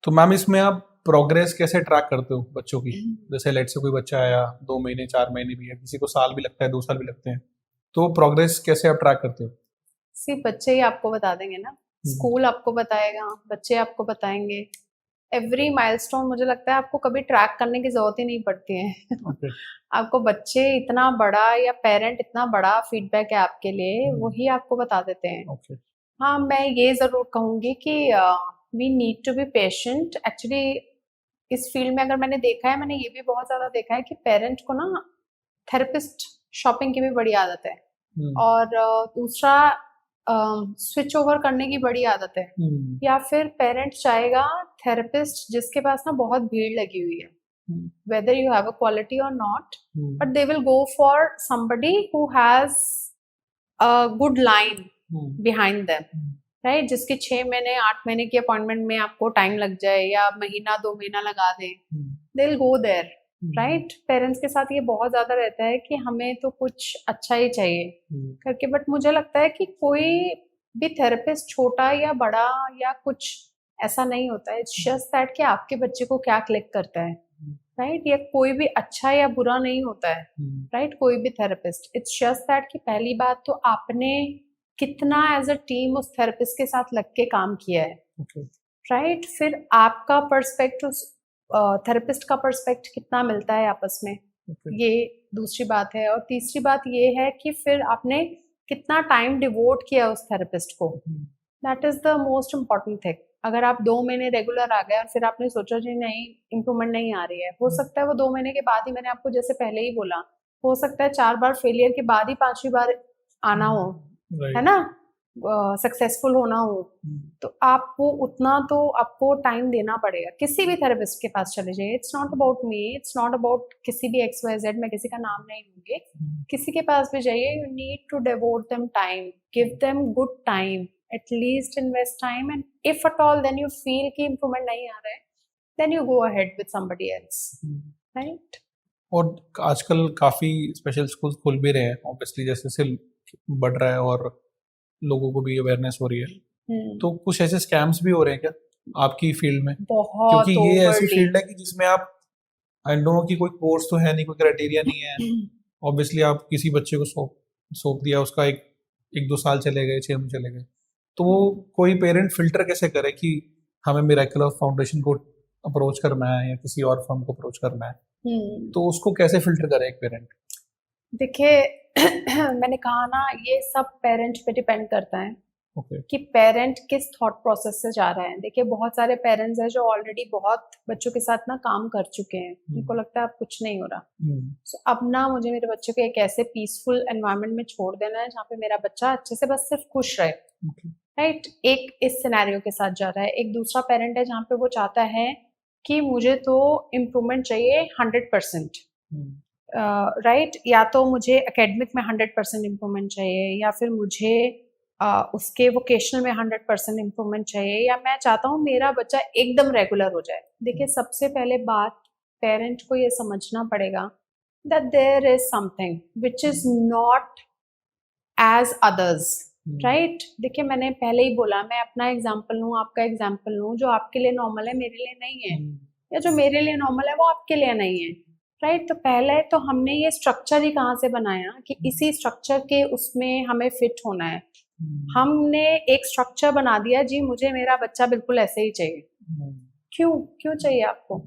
तो मैम इसमें आप प्रोग्रेस कैसे ट्रैक करते हो बच्चों की? जैसे लेट से कोई बच्चा आया 2 महीने 4 महीने भी है, किसी को साल भी लगता है, 2 साल भी लगते हैं, तो प्रोग्रेस कैसे आप ट्रैक करते हो? सिर्फ बच्चे ही आपको बता देंगे ना, स्कूल आपको बताएगा, बच्चे आपको बताएंगे। एवरी माइलस्टोन मुझे लगता है आपको कभी ट्रैक करने की जरूरत ही नहीं पड़ती है। ओके। आपको बच्चे इतना बड़ा या पेरेंट इतना बड़ा फीडबैक है आपके लिए, वही आपको बता देते हैं। ओके। हाँ, मैं ये जरूर कहूंगी कि we need to be patient actually. इस फील्ड में अगर मैंने देखा है, मैंने ये भी बहुत ज्यादा देखा है कि पेरेंट को ना थेरेपिस्ट शॉपिंग की भी बड़ी आदत है। और दूसरा स्विच ओवर करने की बड़ी आदत है। या फिर पेरेंट चाहेगा थेरेपिस्ट जिसके पास ना बहुत भीड़ लगी हुई है, whether you have a quality or not, but they will go for somebody who has a good line behind them, right? जिसके 6 महीने 8 महीने की अपॉइंटमेंट में आपको टाइम लग जाए या महीना 2 महीना लगा दे, they will go there, right? Parents के साथ ये बहुत ज्यादा रहता है कि हमें तो कुछ अच्छा ही चाहिए करके, बट मुझे लगता है कि कोई भी थेरेपिस्ट छोटा या बड़ा या कुछ ऐसा नहीं होता है। इट्स जस्ट दैट कि आपके बच्चे को क्या क्लिक करता है, राइट? या कोई भी अच्छा या बुरा नहीं होता है, राइट? कोई भी थेरेपिस्ट, इट्स जस्ट दैट कि पहली बात तो आपने कितना एज अ टीम उस थेरेपिस्ट के साथ लग के काम किया है, राइट? फिर आपका पर्सपेक्ट उस थेरेपिस्ट का पर्सपेक्ट कितना मिलता है आपस में, ये दूसरी बात है। और तीसरी बात ये है कि फिर आपने कितना टाइम डिवोट किया उस थेरेपिस्ट को, that is the most important thing. अगर आप 2 महीने रेगुलर आ गए और फिर आपने सोचा जी नहीं इम्प्रूवमेंट नहीं आ रही है, हो सकता है वो 2 महीने के बाद ही, मैंने आपको जैसे पहले ही बोला, हो सकता है 4 बार फेलियर के बाद ही 5वीं बार आना हो, है ना, सक्सेसफुल होना हो। तो आपको उतना तो आपको टाइम देना पड़ेगा। किसी भी थेरेपिस्ट के पास चले जाइए, it's not about me, it's not about किसी भी XYZ, मैं किसी का नाम नहीं लूंगी, किसी के पास भी जाइए, you need to devote them time, give them good time, at least invest time, and if at all then you feel कि इम्प्रूवमेंट नहीं आ रहा है, then you go ahead with somebody else, right? और आजकल काफी स्पेशल स्कूल खुल भी रहे हैं ऑब्वियसली, जैसे जैसे बढ़ रहा है और लोगों को भी अवेयरनेस हो रही है, तो कुछ ऐसे स्कैम्स भी हो रहे हैं क्या आपकी फील्ड में? क्योंकि बहुत ये ऐसी ओवरली। फील्ड है कि जिसमें आप, आई नो कि कोई कोर्स तो है नहीं, कोई क्राइटेरिया नहीं है, ऑब्वियसली आप किसी बच्चे को सौंप सौंप दिया, उसका एक एक 2 साल चले गए, 6 महीने चले गए, तो वो कोई पेरेंट फिल्टर कैसे करे कि हमें मिरेकल फाउंडेशन को अप्रोच करना है या किसी और फर्म को अप्रोच करना है, तो उसको कैसे फिल्टर करे एक पेरेंट? देखिए मैंने कहा ना, ये सब पेरेंट पे डिपेंड करता है ओके। कि पेरेंट किस थॉट प्रोसेस से जा रहा है। देखिए बहुत सारे पेरेंट्स हैं जो ऑलरेडी बहुत बच्चों के साथ ना काम कर चुके हैं, उनको लगता है अब कुछ नहीं हो रहा, सो अब ना मुझे मेरे बच्चे को एक ऐसे पीसफुल एनवायरनमेंट में छोड़ देना है जहाँ पे मेरा बच्चा अच्छे से बस सिर्फ खुश रहे, राइट? एक इस सिनेरियो के साथ जा रहा है। एक दूसरा पेरेंट है जहाँ पे वो चाहता है कि मुझे तो इम्प्रूवमेंट चाहिए 100%, राइट? या तो मुझे एकेडमिक में 100% इम्प्रूवमेंट चाहिए, या फिर मुझे उसके वोकेशनल में 100% इम्प्रूवमेंट चाहिए, या मैं चाहता हूँ मेरा बच्चा एकदम रेगुलर हो जाए। देखिए सबसे पहले बात पेरेंट को ये समझना पड़ेगा that there is something which is not as others, right? देखिए मैंने पहले ही बोला, मैं अपना एग्जाम्पल लूँ, आपका एग्जाम्पल लूँ, जो आपके लिए नॉर्मल है मेरे लिए नहीं है, या जो मेरे लिए नॉर्मल है वो आपके लिए नहीं है, राइट? तो पहले तो हमने ये स्ट्रक्चर ही कहाँ से बनाया कि इसी स्ट्रक्चर के उसमें हमें फिट होना है। हमने एक स्ट्रक्चर बना दिया जी, मुझे मेरा बच्चा बिल्कुल ऐसे ही चाहिए। क्यों क्यों चाहिए आपको,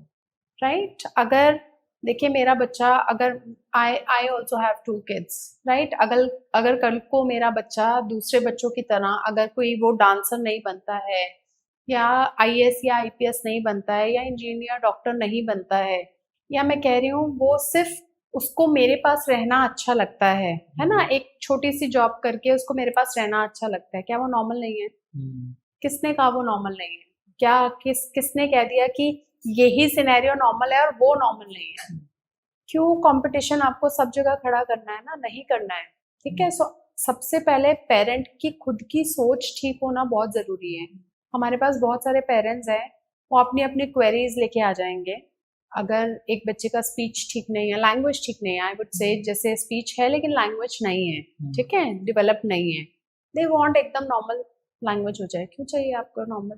राइट? अगर देखिए मेरा बच्चा, अगर I also have 2 kids, right? अगर अगर कल को मेरा बच्चा दूसरे बच्चों की तरह अगर कोई वो डांसर नहीं बनता है, या IAS या IPS नहीं बनता है, या इंजीनियर डॉक्टर नहीं बनता है, या मैं कह रही हूँ वो सिर्फ उसको मेरे पास रहना अच्छा लगता है ना, एक छोटी सी जॉब करके उसको मेरे पास रहना अच्छा लगता है, क्या वो नॉर्मल नहीं है? किसने कहा वो नॉर्मल नहीं है? क्या किसने कह दिया कि यही सिनेरियो नॉर्मल है और वो नॉर्मल नहीं है? क्यों कंपटीशन आपको सब जगह खड़ा करना है ना? नहीं करना है, ठीक है? सो सबसे पहले पेरेंट की खुद की सोच ठीक होना बहुत जरूरी है। हमारे पास बहुत सारे पेरेंट्स हैं, वो अपनी अपनी क्वेरीज लेके आ जाएंगे। अगर एक बच्चे का स्पीच ठीक नहीं है, लैंग्वेज ठीक नहीं है, आई वुड से जैसे स्पीच है लेकिन लैंग्वेज नहीं है, ठीक है, डेवलप नहीं है, दे वांट एकदम नॉर्मल लैंग्वेज हो जाए। क्यों चाहिए आपको नॉर्मल,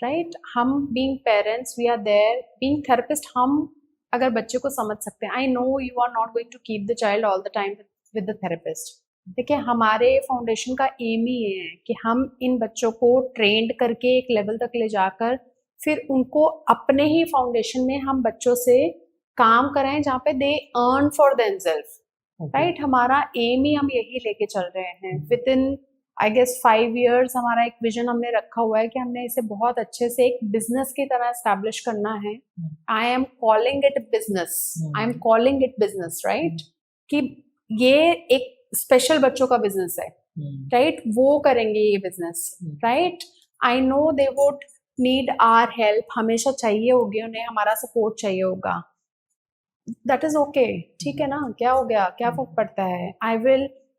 राइट? हम being parents we are there, being therapist हम अगर बच्चे को समझ सकते हैं, I know you are not going to keep the child all the time with the therapist. देखिए हमारे फाउंडेशन का एम ही ये है कि हम इन बच्चों को ट्रेंड करके एक लेवल तक ले जाकर फिर उनको अपने ही फाउंडेशन में हम बच्चों से काम कराएं जहाँ पे they earn for themselves, right? हमारा एम ही हम यही लेके चल रहे हैं। Within I guess 5 years हमारा एक विजन हमने रखा हुआ है कि हमने इसे बहुत अच्छे से एक बिजनेस की तरह एस्टैब्लिश करना है। I am calling it business, right? कि ये एक स्पेशल बच्चों का बिजनेस है, राइट? वो करेंगे ये business, right? I know they would need our help, हमेशा चाहिए होगी उन्हें, हमारा सपोर्ट चाहिए होगा, दैट इज ओके, ठीक है ना? क्या हो गया, क्या फर्क पड़ता है?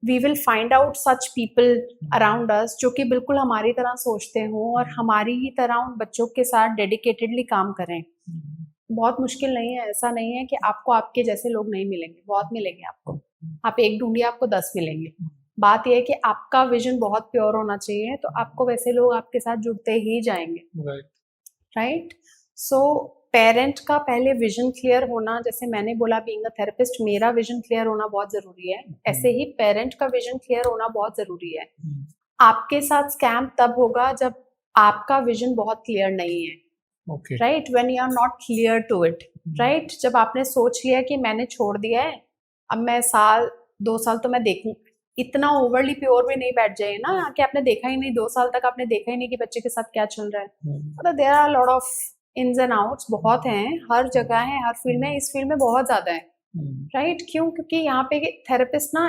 We will find out such people around us जो कि बिल्कुल हमारी तरह सोचते हों और हमारी ही तरह उन बच्चों के साथ डेडिकेटेडली काम करें। बहुत मुश्किल नहीं है, ऐसा नहीं है कि आपको आपके जैसे लोग नहीं मिलेंगे, बहुत मिलेंगे आपको। आप एक ढूंढिए आपको 10 मिलेंगे। बात यह है कि आपका विजन बहुत प्योर होना चाहिए, तो आपको वैसे लोग आपके साथ जुड़ते ही जाएंगे, राइट? सो पेरेंट का पहले विजन क्लियर होना, जैसे मैंने बोला बीइंग अ थेरेपिस्ट मेरा विजन क्लियर होना बहुत जरूरी है, ऐसे ही पेरेंट का विजन क्लियर होना बहुत जरूरी है। आपके साथ स्कैम तब होगा जब आपका विजन बहुत क्लियर नहीं है, right? When you are not clear to it, right? जब आपने सोच लिया कि मैंने छोड़ दिया है, अब मैं 1-2 साल तो मैं देखूं, इतना ओवरली प्योर भी नहीं बैठ जाए ना कि आपने देखा ही नहीं, 2 साल तक आपने देखा ही नहीं कि बच्चे के साथ क्या चल रहा है। मतलब there are lot of ins and outs, बहुत हैं, हर जगह है, हर फील्ड में, इस फील्ड में बहुत ज्यादा है, राइट? क्यों? क्योंकि यहाँ पे थेरेपिस्ट ना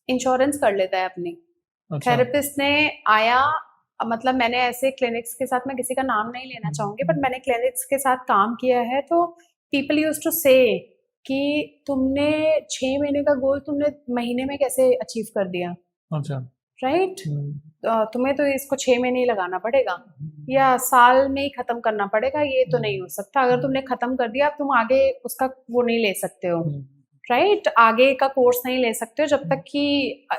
इंश्योरेंस कर लेता है अपनी। थेरेपिस्ट ने आया, मतलब मैंने ऐसे क्लिनिक्स के साथ, मैं किसी का नाम नहीं लेना चाहूंगी, बट मैंने क्लिनिक्स के साथ काम किया है, तो पीपल यूज्ड टू से कि तुमने 6 महीने का गोल तुमने महीने में कैसे अचीव कर दिया, अच्छा, राइट? तुम्हें तो इसको 6 महीने ही लगाना पड़ेगा या साल में ही खत्म करना पड़ेगा, ये तो नहीं हो सकता। अगर तुमने खत्म कर दिया, अब तुम आगे उसका वो नहीं ले सकते हो, राइट? आगे का कोर्स नहीं ले सकते हो जब तक कि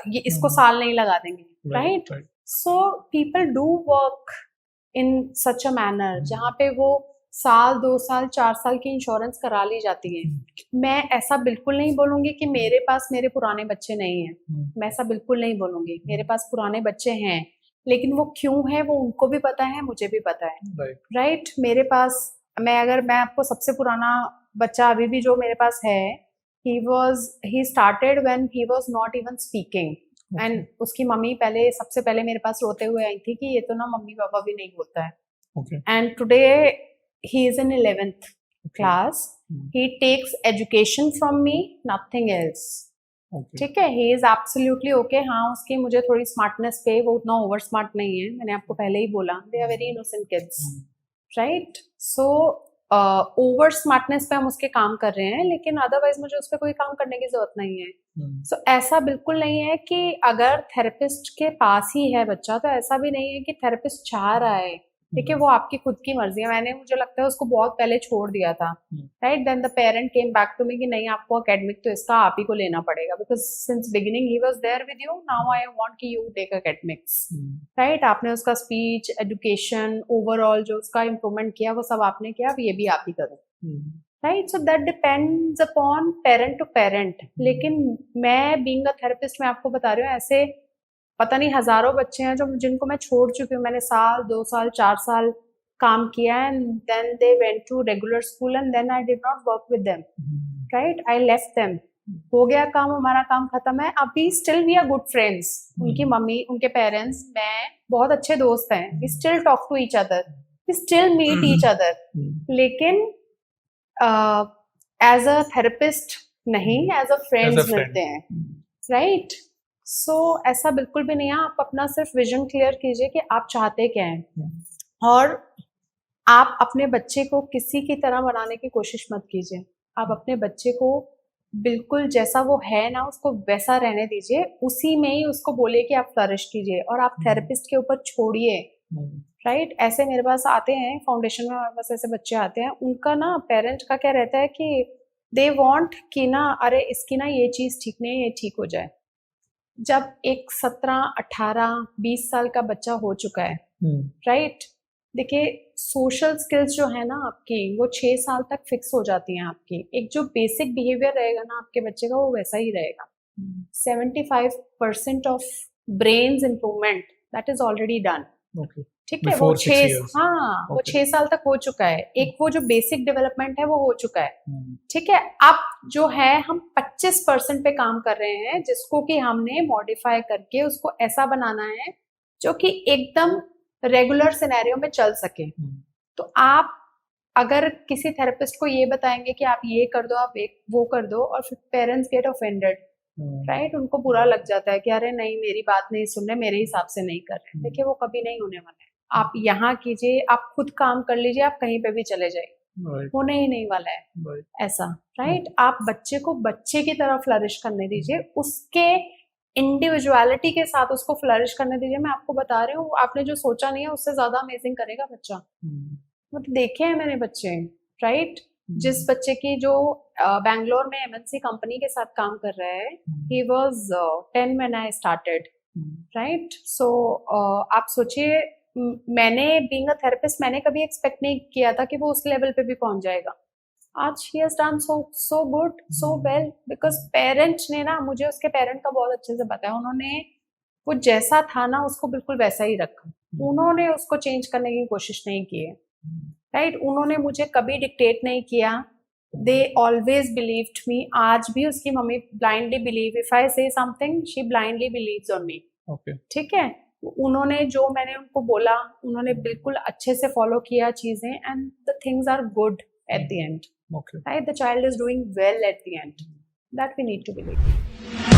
ये इसको साल नहीं लगा देंगे, right? So people do work in such a manner जहाँ पे वो साल, 2 साल, 4 साल की इंश्योरेंस करा ली जाती है। मैं ऐसा बिल्कुल नहीं बोलूंगी कि मेरे पास मेरे पुराने बच्चे नहीं हैं, मैं ऐसा बिल्कुल नहीं बोलूंगी। मेरे पास पुराने बच्चे हैं, लेकिन वो क्यों है वो उनको भी पता है, मुझे भी पता है, राइट? मेरे पास मैं आपको सबसे पुराना बच्चा अभी भी जो मेरे पास है, he started when he was not even speaking, and उसकी मम्मी सबसे पहले मेरे पास रोते हुए आई थी कि ये तो ना मम्मी पापा भी नहीं बोलता है। And today he is in 11th class, he takes education from me, nothing else, ठीक है? he is absolutely okay। हाँ, उसकी मुझे थोड़ी स्मार्टनेस पे, वो उतना ओवर स्मार्ट नहीं है, मैंने आपको पहले ही बोला, they are very innocent kids, right? So over smartness पे हम उसके काम कर रहे हैं, लेकिन अदरवाइज मुझे उस पर कोई काम करने की जरूरत नहीं है। सो ऐसा बिल्कुल नहीं है कि अगर थेरेपिस्ट के पास ही है बच्चा, तो ऐसा भी नहीं है कि थेरेपिस्ट चाह रहा है, ठीक है? वो आपकी खुद की मर्जी है। मुझे लगता है उसको बहुत पहले छोड़ दिया था, right? Then the parent came back to me कि नहीं, आपको एकेडमिक तो इसका आप ही को लेना पड़ेगा, बिकॉज सिंस बिगिनिंग ही was there with you, now I want कि यू टेक एकेडमिक्स, राइट? आपने उसका स्पीच, एजुकेशन, ओवरऑल जो उसका इम्प्रूवमेंट किया वो सब आपने किया, अब ये भी आप ही करो, right? So that depends upon parent to parent. लेकिन मैं बीइंग अ थेरेपिस्ट, मैं आपको बता रही हूँ, ऐसे पता नहीं हजारों बच्चे हैं जिनको मैं छोड़ चुकी हूँ। मैंने साल, 2 साल, 4 साल काम किया है, and then they went to regular school and then I did not work with them, right? I left them, हो गया काम, हमारा काम खत्म है। अभी still we are good friends, उनकी मम्मी, उनके पेरेंट्स, मैं बहुत अच्छे दोस्त हैं, we still talk to each other, we still meet each other, लेकिन एज अ थेरेपिस्ट नहीं, एज अ फ्रेंड्स मिलते हैं, राइट? सो ऐसा बिल्कुल भी नहीं है। आप अपना सिर्फ विजन क्लियर कीजिए कि आप चाहते क्या हैं, और आप अपने बच्चे को किसी की तरह बनाने की कोशिश मत कीजिए। आप अपने बच्चे को बिल्कुल जैसा वो है ना, उसको वैसा रहने दीजिए, उसी में ही उसको बोलिए कि आप फ्लरिश कीजिए, और आप थेरेपिस्ट के ऊपर छोड़िए, राइट? ऐसे मेरे पास आते हैं फाउंडेशन में, हमारे पास ऐसे बच्चे आते हैं, उनका ना पेरेंट का क्या रहता है कि दे वांट कि ना, अरे इसकी ना ये चीज ठीक नहीं है, ये ठीक हो जाए। जब एक 17, 18, 20 साल का बच्चा हो चुका है, राइट? देखिए सोशल स्किल्स जो है ना आपकी, वो 6 साल तक फिक्स हो जाती हैं आपकी। एक जो बेसिक बिहेवियर रहेगा ना आपके बच्चे का, वो वैसा ही रहेगा। 75% of brains improvement that is already done. Okay, ठीक है, वो बिफोर 6 6 इयर्स। हाँ वो Okay. 6 साल तक हो चुका है। एक वो जो बेसिक डेवलपमेंट है वो हो चुका है। हम्म, ठीक है, अब जो है हम 25% पे काम कर रहे हैं, जिसको कि हमने मॉडिफाई करके उसको ऐसा बनाना है जो कि एकदम रेगुलर सिनेरियो में चल सके। तो आप अगर किसी थेरेपिस्ट को ये बताएंगे कि आप ये कर दो, आप एक वो कर दो, और फिर पेरेंट्स गेट ऑफेंडेड, राइट, उनको बुरा लग जाता है कि अरे नहीं मेरी बात नहीं सुन रहे, मेरे हिसाब से नहीं कर रहे। देखिए वो कभी नहीं होने वाला है। आप यहाँ कीजिए, आप खुद काम कर लीजिए, आप कहीं पे भी चले जाइए, होने ही नहीं वाला है ऐसा, राइट। आप बच्चे को बच्चे की तरह फ्लरिश करने दीजिए, उसके इंडिविजुअलिटी के साथ उसको फ्लरिश करने दीजिए। मैं आपको बता रही हूँ, आपने जो सोचा नहीं है उससे ज्यादा अमेजिंग करेगा बच्चा। मतलब देखे हैं मैंने बच्चे, राइट, जिस बच्चे की जो बैंगलोर में एमएनसी कंपनी के साथ काम कर रहा है, he was 10 when I started, right. So आप सोचिए, मैंने बीइंग अ थेरेपिस्ट मैंने कभी एक्सपेक्ट नहीं किया था कि वो उस लेवल पे भी पहुंच जाएगा। आज he has done so good, so well, because parents ने ना, मुझे उसके पेरेंट का बहुत अच्छे से पता है, उन्होंने वो जैसा था ना उसको बिल्कुल वैसा ही रखा। उन्होंने उसको चेंज करने की कोशिश नहीं की है, राइट। उन्होंने मुझे कभी डिक्टेट नहीं किया। They always believed me. आज भी उसकी मम्मी blindly believe, if I say something she blindly believes on me. ठीक है, उन्होंने जो मैंने उनको बोला उन्होंने बिल्कुल अच्छे से फॉलो किया चीजें, and the things are good at the end, right. The child is doing well at the end, that we need to believe.